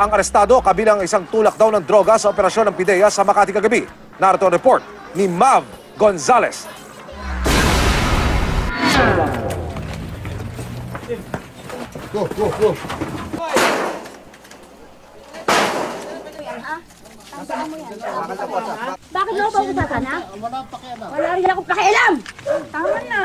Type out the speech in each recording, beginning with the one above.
ang arestado kabilang isang tulak daw ng droga sa operasyon ng PIDEA sa Makati kagabi. Narito ang report ni Mav Gonzales. Go, go, go. Bakit mo ba usasa na? Wala rin akong pakialam! Tama na!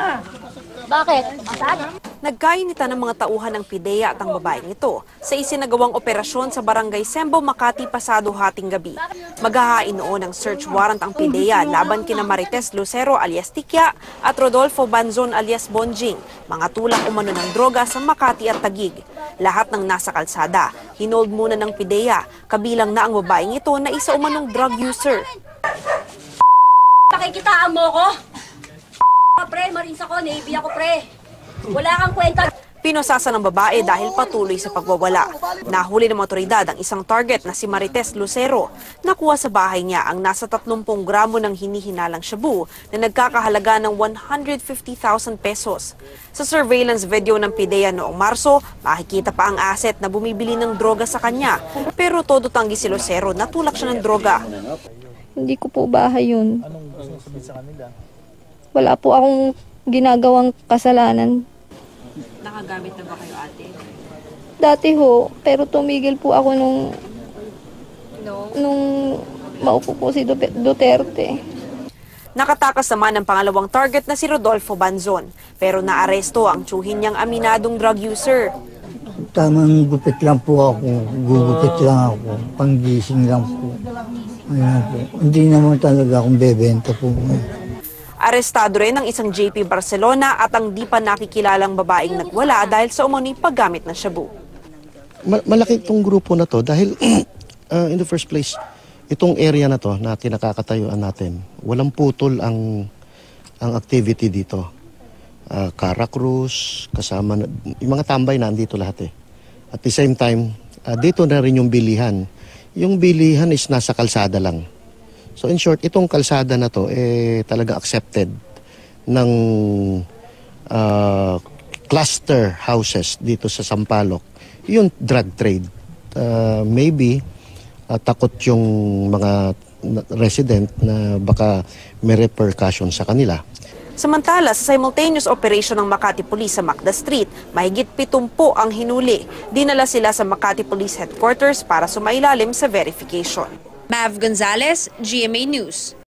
Bakit? Masad? Nagkainitan ng mga tauhan ng PIDEA at ang babaeng ito sa isinagawang operasyon sa Barangay Sembo, Makati pasado hating gabi. Maghahain noon ng search warrant ang PIDEA laban kina Marites Lucero alias Tikya at Rodolfo Banzon alias Bonjing, mga tulak umano ng droga sa Makati at Taguig. Lahat ng nasa kalsada, hinold muna ng PIDEA, kabilang na ang babaeng ito na isa umanong drug user. Pakikitaan mo ko? Pre, Marines ako, Navy ako pre. Wala kang kwenta. Pinosasa ng babae dahil patuloy sa pagwawala. Nahuli ng otoridad ang isang target na si Marites Lucero. Nakuha sa bahay niya ang nasa 30 gramo ng hinihinalang shabu na nagkakahalaga ng 150,000 pesos. Sa surveillance video ng PIDEA noong Marso, makikita pa ang asset na bumibili ng droga sa kanya. Pero todo tanggi si Lucero, natulak siya ng droga. Hindi ko po bahay yun. Anong gusto sabihin sa kanila? Wala po akong ginagawang kasalanan. Nakagamit na ba kayo, ate? Dati ho, pero tumigil po ako nung maupo po si Duterte. Nakatakas naman ang pangalawang target na si Rodolfo Banzon. Pero naaresto ang tsuhin niyang aminadong drug user. Tamang gupit lang po ako. Gugupit lang ako. Panggising lang po. Ayan po. Hindi naman talaga akong bebenta po. Arestado rin ang isang JP Barcelona at ang di pa nakikilalang babaeng nagwala dahil sa umano'y paggamit ng shabu. Malaki itong grupo na to dahil in the first place, itong area na to na tinakakatayuan natin, walang putol ang activity dito. Caracruz, kasama, yung mga tambay na andito lahat eh. At the same time, dito na rin yung bilihan. Yung bilihan is nasa kalsada lang. So in short, itong kalsada na to talaga accepted ng cluster houses dito sa Sampaloc. Yung drug trade. Maybe takot yung mga resident na baka may repercussion sa kanila. Samantala, sa simultaneous operation ng Makati Police sa Macda Street, mahigit 70 ang hinuli. Dinala sila sa Makati Police Headquarters para sumailalim sa verification. Mav Gonzales, GMA News.